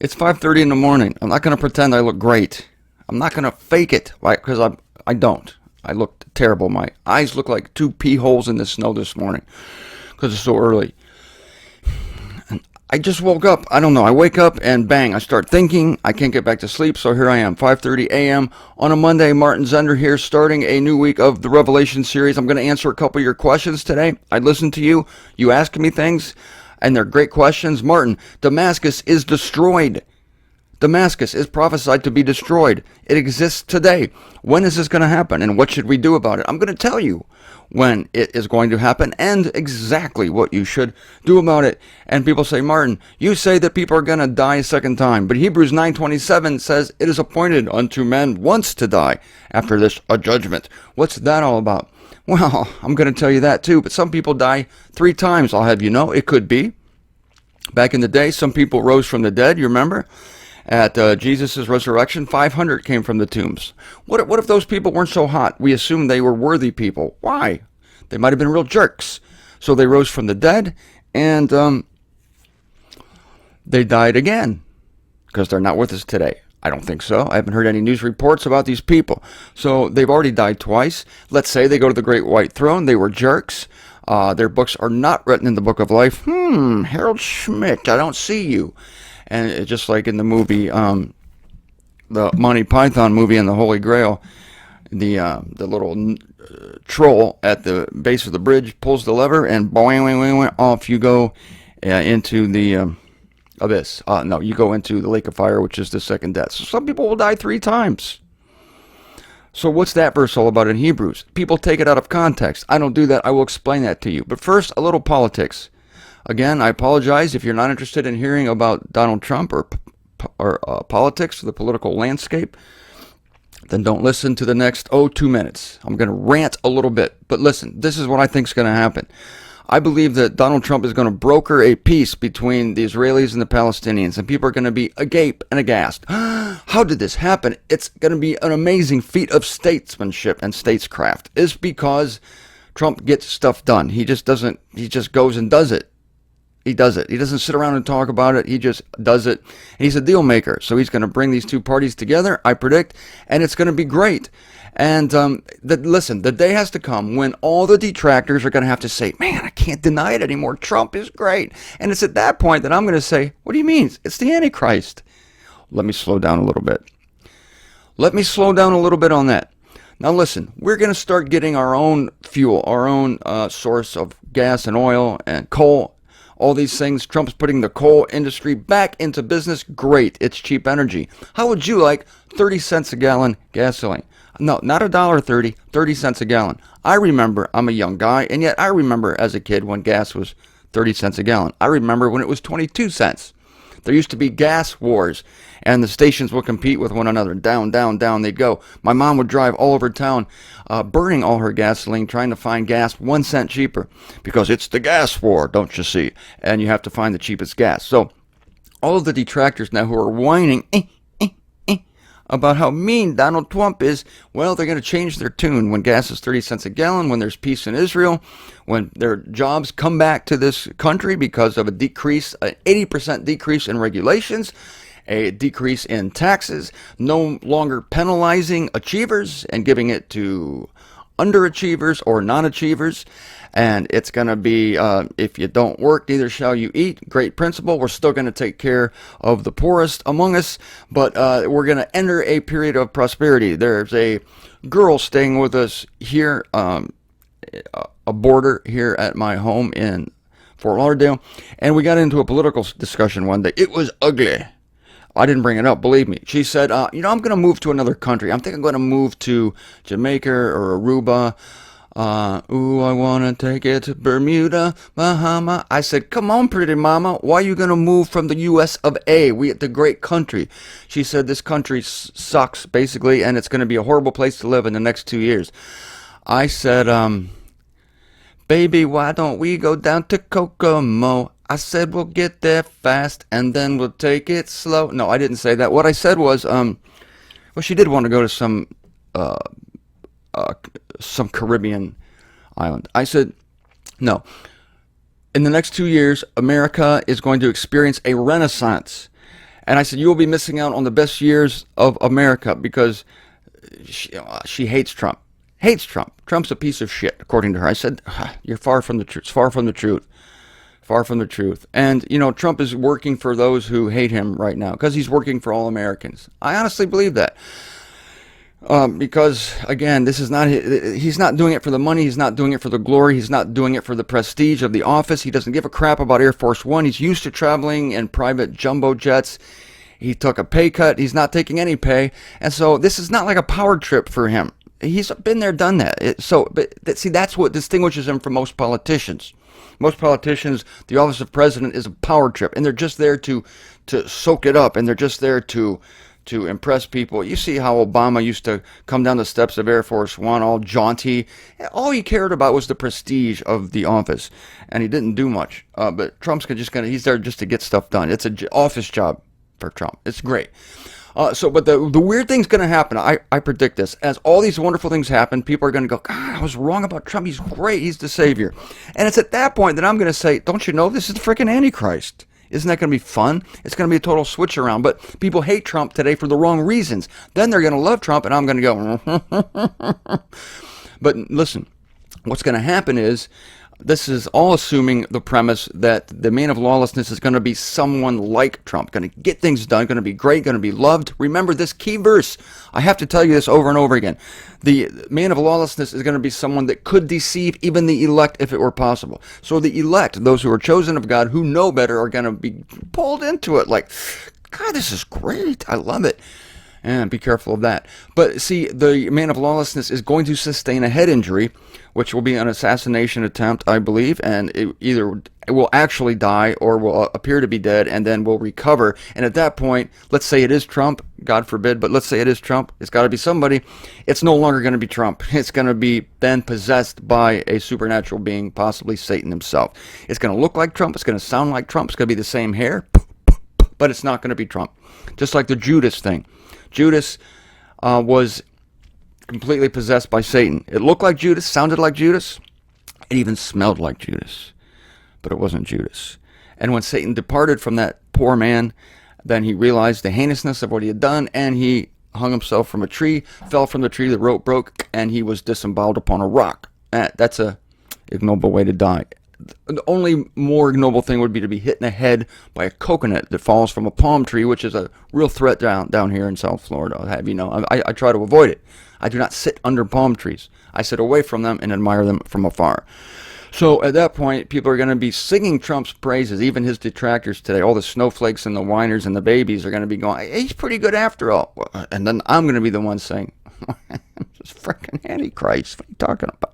It's 5:30 in the morning. I'm not going to pretend I look great. I'm not going to fake it, right? Because I don't. I look terrible. My eyes look like two pea holes in the snow this morning because it's so early. I just woke up. I don't know. I wake up and bang, I start thinking. I can't get back to sleep, so here I am, 5:30 a.m. on a Monday. Martin Zender here, starting a new week of the Revelation series. I'm going to answer a couple of your questions today. I listened to you. You asked me things, and they're great questions. Martin, Damascus is destroyed. Damascus is prophesied to be destroyed. It exists today. When is this going to happen, and what should we do about it? I'm going to tell you when it is going to happen and exactly what you should do about it. And people say, Martin, you say that people are going to die a second time, but Hebrews 9:27 says it is appointed unto men once to die, after this a judgment. What's that all about? Well, I'm going to tell you that too, but some people die 3 times. I'll have you know, it could be. Back in the day, some people rose from the dead, you remember? At Jesus' resurrection, 500 came from the tombs. What if those people weren't so hot? We assumed they were worthy people. Why? They might have been real jerks. So they rose from the dead, and they died again because they're not with us today. I don't think so. I haven't heard any news reports about these people. So they've already died twice. Let's say they go to the Great White Throne. They were jerks. Their books are not written in the Book of Life. Harold Schmidt, I don't see you. And it's just like in the movie, the Monty Python movie and the Holy Grail, the little troll at the base of the bridge pulls the lever and boing, boing, boing, off you go into the abyss. No, you go into the lake of fire, which is the second death. So some people will die 3 times. So what's that verse all about in Hebrews? People take it out of context. I don't do that. I will explain that to you. But first, a little politics. Again, I apologize if you're not interested in hearing about Donald Trump or politics, the political landscape. Then don't listen to the next 2 minutes. I'm going to rant a little bit. But listen, this is what I think is going to happen. I believe that Donald Trump is going to broker a peace between the Israelis and the Palestinians, and people are going to be agape and aghast. How did this happen? It's going to be an amazing feat of statesmanship and statescraft. It's because Trump gets stuff done. He just goes and does it. He does it. He doesn't sit around and talk about it. He just does it. He's a deal maker. So he's going to bring these 2 parties together, I predict, and it's going to be great. And listen, the day has to come when all the detractors are going to have to say, man, I can't deny it anymore. Trump is great. And it's at that point that I'm going to say, what do you mean? It's the Antichrist. Let me slow down a little bit. Let me slow down a little bit on that. Now listen, we're going to start getting our own fuel, our own source of gas and oil and coal. All these things. Trump's putting the coal industry back into business. Great. It's cheap energy. How would you like 30 cents a gallon gasoline? No, not $1.30, 30 cents a gallon. I remember, I'm a young guy, and yet I remember as a kid when gas was 30 cents a gallon. I remember when it was 22 cents. There used to be gas wars, and the stations would compete with one another. Down, down, down they'd go. My mom would drive all over town, burning all her gasoline, trying to find gas 1 cent cheaper, because it's the gas war, don't you see? And you have to find the cheapest gas. So all of the detractors now who are whining about how mean Donald Trump is, well, they're going to change their tune when gas is 30 cents a gallon, when there's peace in Israel, when their jobs come back to this country because of a decrease, an 80% decrease in regulations, a decrease in taxes, no longer penalizing achievers and giving it to underachievers or non-achievers. And it's going to be, if you don't work, neither shall you eat. Great principle. We're still going to take care of the poorest among us, but we're going to enter a period of prosperity. There's a girl staying with us here, a boarder here at my home in Fort Lauderdale, and we got into a political discussion one day. It was ugly. I didn't bring it up, believe me. She said, I'm going to move to another country. I think I'm going to move to Jamaica or Aruba. I want to take it to Bermuda, Bahama. I said, come on, pretty mama. Why are you going to move from the U.S. of A? The great country. She said, this country sucks, basically, and it's going to be a horrible place to live in the next 2 years. I said, baby, why don't we go down to Kokomo? I said, we'll get there fast, and then we'll take it slow. No, I didn't say that. What I said was, well, she did want to go to some Caribbean island. I said, no. In the next 2 years, America is going to experience a renaissance. And I said, you will be missing out on the best years of America because she hates Trump. Hates Trump. Trump's a piece of shit, according to her. I said, you're far from the truth. It's far from the truth. Far from the truth. And, Trump is working for those who hate him right now because he's working for all Americans. I honestly believe that. Because, again, this is not, he's not doing it for the money. He's not doing it for the glory. He's not doing it for the prestige of the office. He doesn't give a crap about Air Force One. He's used to traveling in private jumbo jets. He took a pay cut. He's not taking any pay. And so this is not like a power trip for him. He's been there, done that. See, that's what distinguishes him from most politicians. Most politicians, the office of president is a power trip, and they're just there to soak it up, and they're just there to impress people. You see how Obama used to come down the steps of Air Force One all jaunty. All he cared about was the prestige of the office, and he didn't do much. But Trump's he's there just to get stuff done. It's an office job for Trump. It's great. But the weird thing's going to happen. I predict this. As all these wonderful things happen, people are going to go, God, I was wrong about Trump. He's great. He's the savior. And it's at that point that I'm going to say, don't you know this is the freaking Antichrist? Isn't that going to be fun? It's going to be a total switch around. But people hate Trump today for the wrong reasons. Then they're going to love Trump, and I'm going to go, But listen, what's going to happen is, this is all assuming the premise that the man of lawlessness is going to be someone like Trump, going to get things done, going to be great, going to be loved. Remember this key verse. I have to tell you this over and over again. The man of lawlessness is going to be someone that could deceive even the elect if it were possible. So the elect, those who are chosen of God, who know better, are going to be pulled into it like, God, this is great. I love it. And be careful of that. But see, the man of lawlessness is going to sustain a head injury, which will be an assassination attempt, I believe, and it will actually die or will appear to be dead and then will recover. And at that point, let's say it is Trump, God forbid, but let's say it is Trump. It's got to be somebody. It's no longer going to be Trump. It's going to be then possessed by a supernatural being, possibly Satan himself. It's going to look like Trump. It's going to sound like Trump. It's going to be the same hair, but it's not going to be Trump. Just like the Judas thing. Judas was completely possessed by Satan. It looked like Judas, sounded like Judas, it even smelled like Judas, but it wasn't Judas. And when Satan departed from that poor man, then he realized the heinousness of what he had done, and he hung himself from a tree, fell from the tree, the rope broke, and he was disemboweled upon a rock. That's a ignoble way to die. The only more ignoble thing would be to be hit in the head by a coconut that falls from a palm tree, which is a real threat down here in South Florida. I'll have you know, I try to avoid it. I do not sit under palm trees. I sit away from them and admire them from afar. So at that point, people are going to be singing Trump's praises, even his detractors today. All the snowflakes and the whiners and the babies are going to be going, hey, he's pretty good after all. And then I'm going to be the one saying, this freaking Antichrist. What are you talking about?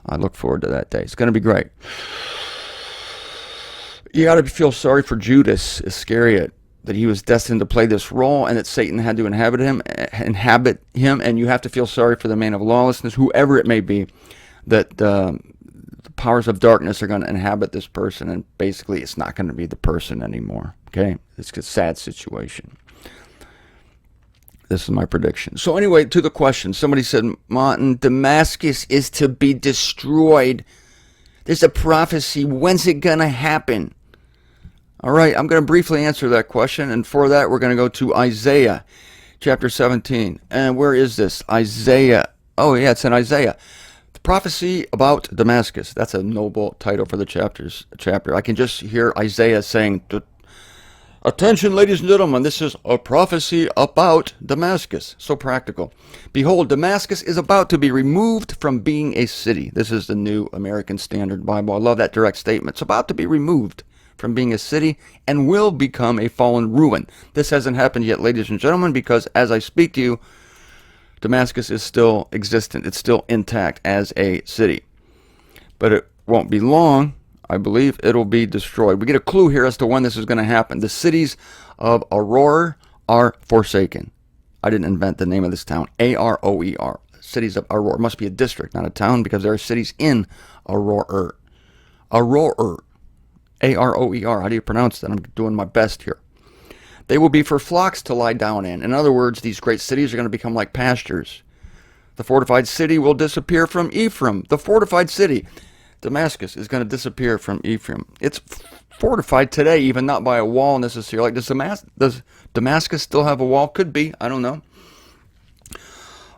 I look forward to that day. It's going to be great. You got to feel sorry for Judas Iscariot, that he was destined to play this role and that Satan had to inhabit him, and you have to feel sorry for the man of lawlessness, whoever it may be, that the powers of darkness are going to inhabit this person, and basically it's not going to be the person anymore. Okay? It's a sad situation. This is my prediction. So anyway, to the question. Somebody said, Martin, Damascus is to be destroyed. There's a prophecy. When's it going to happen? All right, I'm going to briefly answer that question. And for that, we're going to go to Isaiah chapter 17. And where is this? Isaiah. Oh, yeah, it's in Isaiah. The prophecy about Damascus. That's a noble title for the chapter. I can just hear Isaiah saying, attention, ladies and gentlemen, this is a prophecy about Damascus. So practical. Behold, Damascus is about to be removed from being a city. This is the New American Standard Bible. I love that direct statement. It's about to be removed from being a city and will become a fallen ruin. This hasn't happened yet, ladies and gentlemen, because as I speak to you, Damascus is still existent. It's still intact as a city. But it won't be long. I believe it'll be destroyed. We get a clue here as to when this is going to happen. The cities of Aroer are forsaken. I didn't invent the name of this town. Aroer. Cities of Aroer. Must be a district, not a town, because there are cities in Aroer. Aroer. Aroer. How do you pronounce that? I'm doing my best here. They will be for flocks to lie down in. In other words, these great cities are going to become like pastures. The fortified city will disappear from Ephraim. The fortified city. Damascus is going to disappear from Ephraim. It's fortified today, even not by a wall necessarily. Like, does Damascus still have a wall? Could be. I don't know.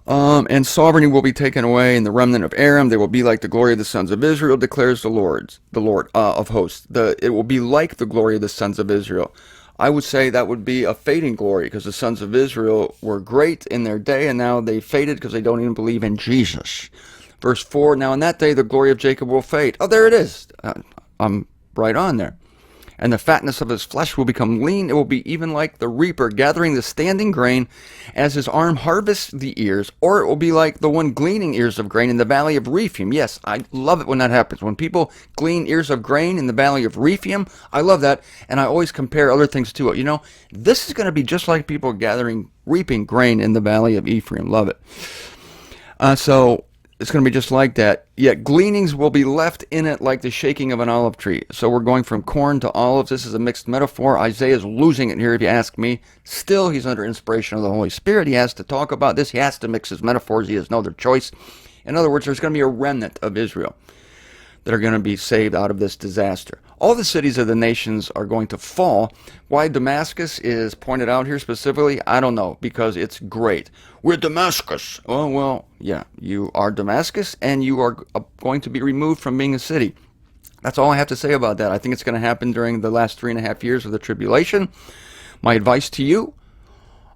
And sovereignty will be taken away, and the remnant of Aram, they will be like the glory of the sons of Israel, declares the Lord of hosts. It will be like the glory of the sons of Israel. I would say that would be a fading glory, because the sons of Israel were great in their day, and now they faded because they don't even believe in Jesus. Verse 4, now in that day the glory of Jacob will fade. Oh, there it is. I'm right on there. And the fatness of his flesh will become lean. It will be even like the reaper gathering the standing grain as his arm harvests the ears. Or it will be like the one gleaning ears of grain in the valley of Rephaim. Yes, I love it when that happens. When people glean ears of grain in the valley of Rephaim, I love that. And I always compare other things to it. You know, this is going to be just like people reaping grain in the valley of Ephraim. Love it. So it's going to be just like that. Yet gleanings will be left in it like the shaking of an olive tree. So we're going from corn to olives. This is a mixed metaphor. Isaiah is losing it here, if you ask me. Still, he's under inspiration of the Holy Spirit. He has to talk about this. He has to mix his metaphors. He has no other choice. In other words, there's going to be a remnant of Israel that are going to be saved out of this disaster. All the cities of the nations are going to fall. Why Damascus is pointed out here specifically, I don't know, because it's great. We're Damascus. Oh, well, yeah, you are Damascus, and you are going to be removed from being a city. That's all I have to say about that. I think it's going to happen during the last 3.5 years of the tribulation. My advice to you,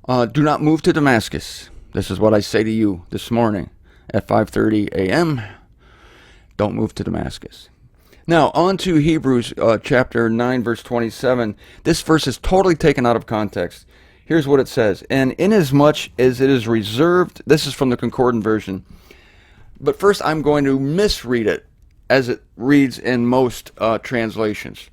do not move to Damascus. This is what I say to you this morning at 5:30 a.m. Don't move to Damascus. Now, on to Hebrews chapter 9, verse 27. This verse is totally taken out of context. Here's what it says. And inasmuch as it is reserved, this is from the Concordant version. But first, I'm going to misread it as it reads in most translations.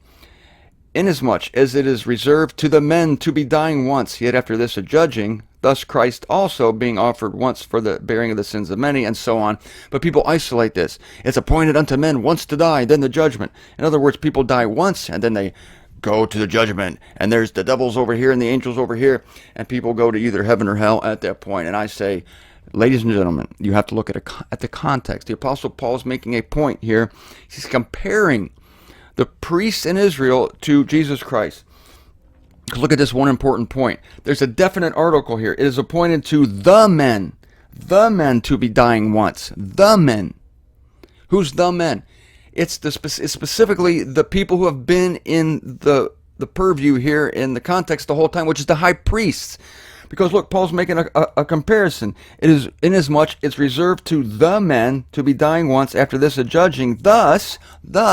Inasmuch as it is reserved to the men to be dying once, yet after this a judging, thus Christ also being offered once for the bearing of the sins of many, and so on. But people isolate this. It's appointed unto men once to die, then the judgment. In other words, people die once, and then they go to the judgment. And there's the devils over here and the angels over here, and people go to either heaven or hell at that point. And I say, ladies and gentlemen, you have to look at the context. The Apostle Paul is making a point here. He's comparing the priests in Israel to Jesus Christ. Look at this one important point. There's a definite article here. It is appointed to the men to be dying once. The men. Who's the men? It's specifically the people who have been in the purview here in the context the whole time, which is the high priests. Because look, Paul's making a comparison. It is inasmuch it's reserved to the men to be dying once, after this a judging. Thus,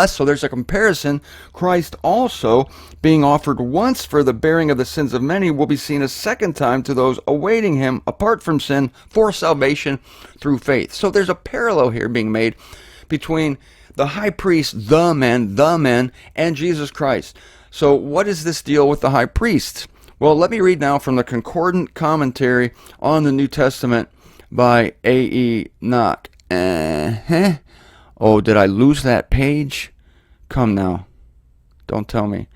so there's a comparison, Christ also, being offered once for the bearing of the sins of many, will be seen a second time to those awaiting him apart from sin for salvation through faith. So there's a parallel here being made between the high priest, the men, and Jesus Christ. So what is this deal with the high priest? Well, let me read now from the Concordant Commentary on the New Testament by A.E. Knock. Oh, did I lose that page? Come now. Don't tell me.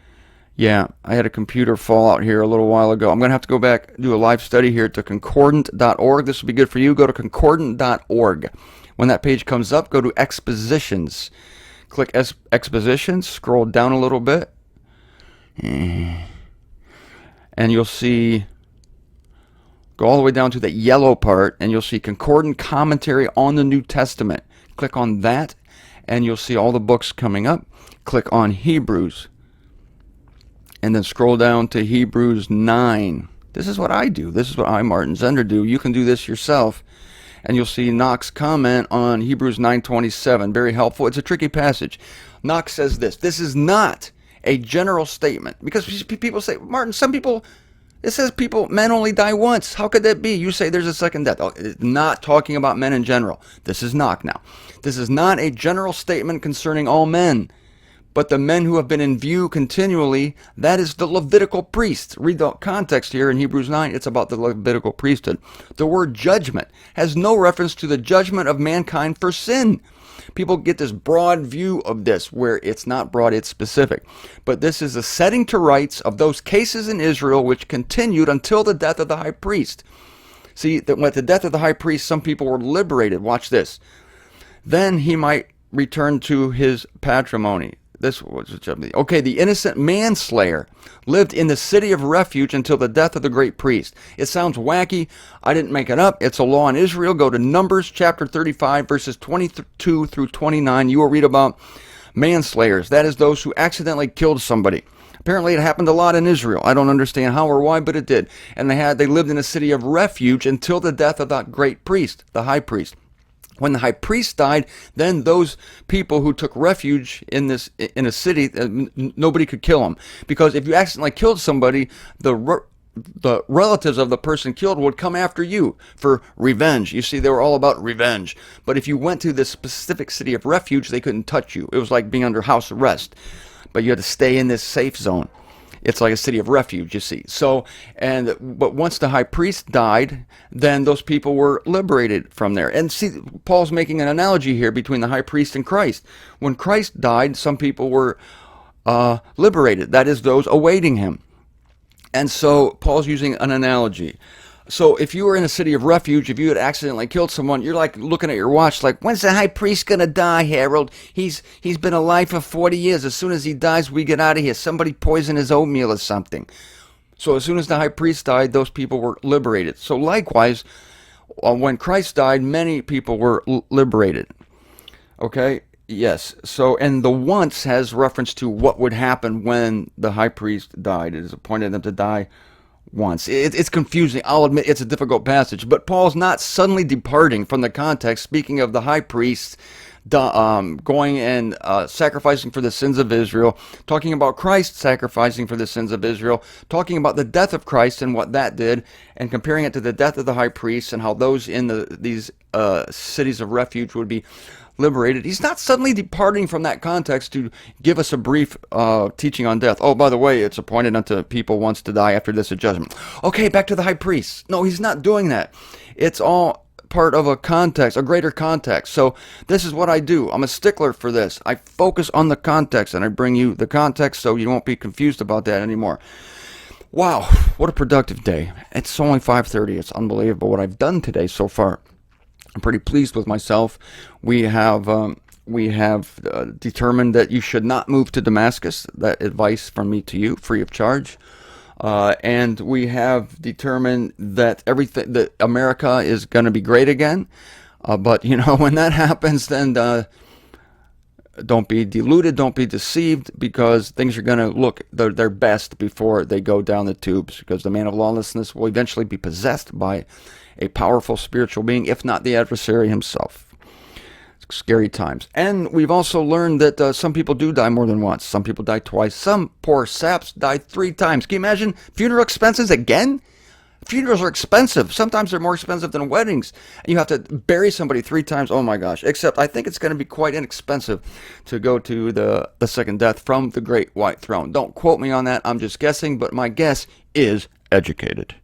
Yeah, I had a computer fall out here a little while ago. I'm going to have to go back, do a live study here to concordant.org. This will be good for you. Go to concordant.org. When that page comes up, go to Expositions. Click Expositions, scroll down a little bit. And you'll see, go all the way down to the yellow part, and you'll see Concordant Commentary on the New Testament. Click on that, and you'll see all the books coming up. Click on Hebrews, and then scroll down to Hebrews 9. This is what I do. This is what I, Martin Zender, do. You can do this yourself. And you'll see Knox comment on Hebrews 9:27. Very helpful. It's a tricky passage. Knox says this. This is not a general statement, because people say, Martin, some people, it says men only die once. How could that be? You say there's a second death. Oh, it's not talking about men in general. This is Knock now. This is not a general statement concerning all men, but the men who have been in view continually, that is the Levitical priests. Read the context here in Hebrews 9. It's about the Levitical priesthood. The word judgment has no reference to the judgment of mankind for sin. People get this broad view of this, where it's not broad, it's specific. But this is a setting to rights of those cases in Israel which continued until the death of the high priest. See, that with the death of the high priest, some people were liberated. Watch this. Then he might returned to his patrimony. This was okay. The innocent manslayer lived in the city of refuge until the death of the great priest. It sounds wacky. I didn't make it up. It's a law in Israel. Go to Numbers chapter 35, verses 22 through 29. You will read about manslayers. That is those who accidentally killed somebody. Apparently, it happened a lot in Israel. I don't understand how or why, but it did. And they lived in a city of refuge until the death of that great priest, the high priest. When the high priest died, then those people who took refuge in a city, nobody could kill them, because if you accidentally killed somebody, the relatives of the person killed would come after you for revenge. You see, they were all about revenge. But if you went to this specific city of refuge, they couldn't touch you. It was like being under house arrest, but you had to stay in this safe zone. It's like a city of refuge, you see. But once the high priest died, then those people were liberated from there. And see, Paul's making an analogy here between the high priest and Christ. When Christ died, some people were liberated. That is, those awaiting him. And so Paul's using an analogy. So if you were in a city of refuge, if you had accidentally killed someone, you're like looking at your watch like, when's the high priest going to die, Harold? He's been alive for 40 years. As soon as he dies, we get out of here. Somebody poison his oatmeal or something. So as soon as the high priest died, those people were liberated. So likewise, when Christ died, many people were liberated. Okay? Yes. So, and the once has reference to what would happen when the high priest died. It is appointed them to die once. It's confusing. I'll admit it's a difficult passage, but Paul's not suddenly departing from the context, speaking of the high priest going and sacrificing for the sins of Israel, talking about Christ sacrificing for the sins of Israel, talking about the death of Christ and what that did, and comparing it to the death of the high priest and how those in these cities of refuge would be liberated. He's not suddenly departing from that context to give us a brief teaching on death. Oh, by the way, it's appointed unto people once to die, after this a judgment. Okay, back to the high priest. No, he's not doing that. It's all part of a context, a greater context. So this is what I do. I'm a stickler for this. I focus on the context, and I bring you the context so you won't be confused about that anymore. Wow, what a productive day. It's only 5:30. It's unbelievable what I've done today so far. I'm pretty pleased with myself. We have determined that you should not move to Damascus. That advice from me to you, free of charge. And we have determined that America is going to be great again. But you know, when that happens, then don't be deluded, don't be deceived, because things are going to look their best before they go down the tubes. Because the man of lawlessness will eventually be possessed by a powerful spiritual being, if not the adversary himself. It's scary times. And we've also learned that some people do die more than once. Some people die twice. Some poor saps die 3 times. Can you imagine funeral expenses again? Funerals are expensive. Sometimes they're more expensive than weddings. And you have to bury somebody 3 times. Oh my gosh. Except I think it's going to be quite inexpensive to go to the second death from the great white throne. Don't quote me on that. I'm just guessing, but my guess is educated.